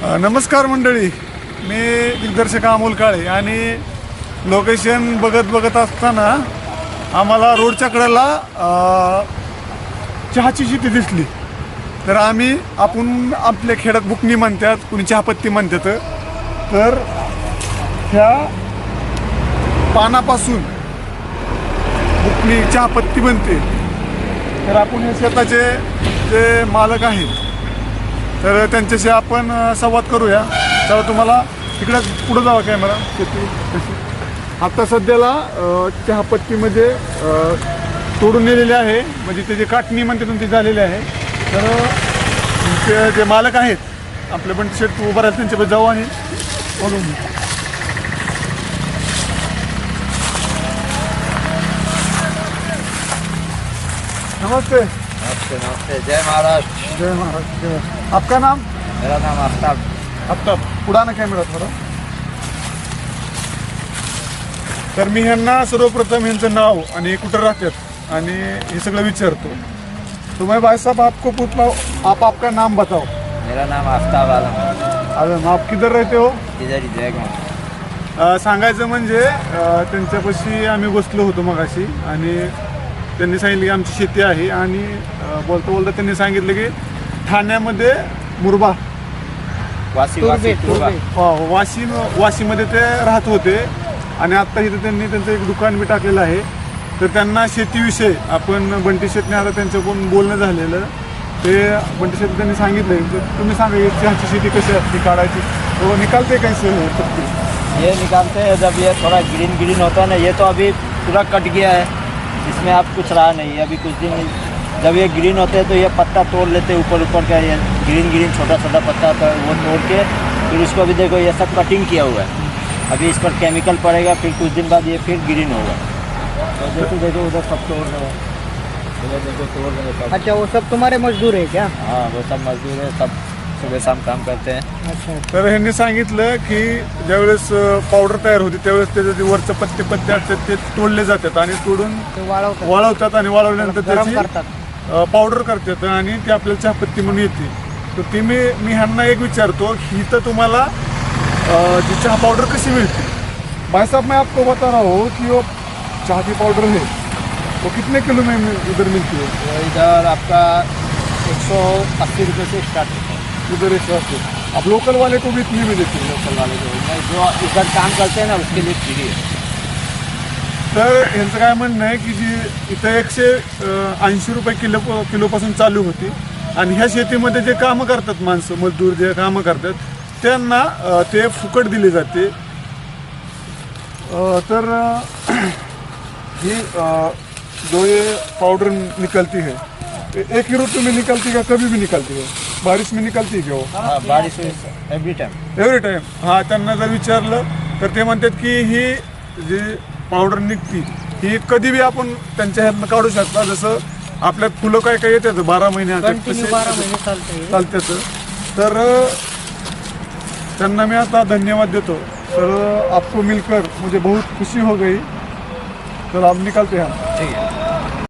नमस्कार मंडळी, मी दिग्दर्शक अमोल काळे आणि लोकेशन बघत असताना आम्हाला रोडच्या कडेला चहाची शेती दिसली. तर आपण आपल्या खेड्यात बुकणी म्हणतात, कुणी चहापत्ती म्हणतात. तर ह्या पानापासून बुकणी चहापत्ती बनते. तर आपण हे शेताचे जे मालक आहेत तर त्यांच्याशी आपण संवाद करूया. तर तुम्हाला तिकडे पुढे जावा कॅमेरा. शेती कशी आता सध्याला चहापत्तीमध्ये तोडून नेलेले आहे, म्हणजे त्याची काटणी म्हणते ती झालेली आहे. तर ते जे मालक आहेत आपले बंटी शेठ उभं राहतात, त्यांच्याकडे जाऊ आणि बोलून घेऊ. नमस्ते. नमस्ते नमस्ते, जय महाराष्ट्र. जय महाराज. जय. आपका नाम? मेरा नाम आफ्ताब. आफ्ताब. पुढा ना कॅमेरा थोडा. तर मी ह्यांना सर्वप्रथम यांचं नाव आणि कुठं राहतात आणि हे सगळं विचारतो. तो मैं भाई साहब आपको पूछता हूँ, आप आपका नाम बताओ. मेरा नाम आफ्ताब आलम. आलम. आप किधर रहते हो? इधर ही जयगाव. सांगायचं म्हणजे त्यांच्यापाशी आम्ही बसलो होतो मगाशी आणि त्यांनी सांगितलं की आमची शेती आहे. आणि बोलता बोलता त्यांनी सांगितलं की ठाण्यामध्ये मुरबा वासी वासी तुर्बा. वाशीमध्ये ते राहत होते आणि आत्ता इथं त्यांनी त्यांचं एक दुकान बी टाकलेलं आहे. तर त्यांना शेतीविषयी आपण बंटी शेटने आता त्यांच्याकडून बोलणं झालेलं, ते बंटी शेट त्यांनी सांगितलं. तुम्ही सांगा चहाची शेती कशी असते, काढायची तो निकालते कैसे पत्ती? ये निकालते हैं जब ये थोड़ा ग्रीन ग्रीन होता है ना. ये तो अभी पूरा कट गया है, इसमें अब कुछ रहा नहीं. अभी कुछ दिन जब ये ग्रीन होते हैं तो ये पत्ता तोड़ लेते हैं, ऊपर का ये ग्रीन ग्रीन छोटा छोटा पत्ता होता है वो तोड़ के फिर इसको अभी देखो ये सब कटिंग किया हुआ है. अभी इस पर केमिकल पड़ेगा, फिर कुछ दिन बाद ये फिर ग्रीन होगा. तो देखो उधर सब तोड़ रहे हैं, उधर देखो तोड़ रहे हैं सब. अच्छा, वो सब तुम्हारे मजदूर है क्या? हाँ, वो सब मजदूर है, सब सुबह शाम काम करते हैं. अच्छा. तर ह्यांनी सांगितलं की ज्यावेळेस पावडर तयार होते त्यावेळेस त्याचे जे वरचे पत्ते असतात ते तोडले जातात आणि तोडून ते वाळवतात, वाळवतात आणि वाळवल्यानंतर गरम त्याची करतात. पावडर करतात आणि ती आपल्याला चहापत्ती म्हणून येते. तर ती मी ह्यांना एक विचारतो की इथं तुम्हाला जी चहा पाउडर कैसी मिलती है? भाई साहब, मैं आपको बता रहा हूँ कि वो चाह की पाउडर है वो कितने किलो में उधर मिलती है? तो इधर आपका 180 रुपये से स्टार्ट होता है. उधर 180. आप लोकल वाले को भी इतने में देते हैं? लोकल वाले जो इधर काम करते हैं ना उसके लिए फ्री है. तर यांचं काय म्हणणं आहे की जी इथं 180 रुपये किलोपासून चालू होती आणि ह्या शेतीमध्ये जे कामं करतात माणसं, मजदूर जे कामं करतात त्यांना ते फुकट दिले जाते. तर ही जो ये पाउडर निकलती है एक ही ऋतु में निकलती है, कभी भी निकलती है? बारिश में निकलती है क्या वो? हाँ, बारिश एवरी टाइम. Every time. हां, त्यांना जर विचारलं तर ते म्हणतात की ही जी पावडर निघती ही कधी बी आपण त्यांच्या ह्यातनं काढू शकता. जसं आपल्यात फुलं काय काय येतात 12 महिने कंटिन्यू 12 महिने चालते. चालतात. तर त्यांना मी आता धन्यवाद देतो. तर आपको मिलकर मुझे बहुत खुशी हो गई. तर आप निकालते हैं.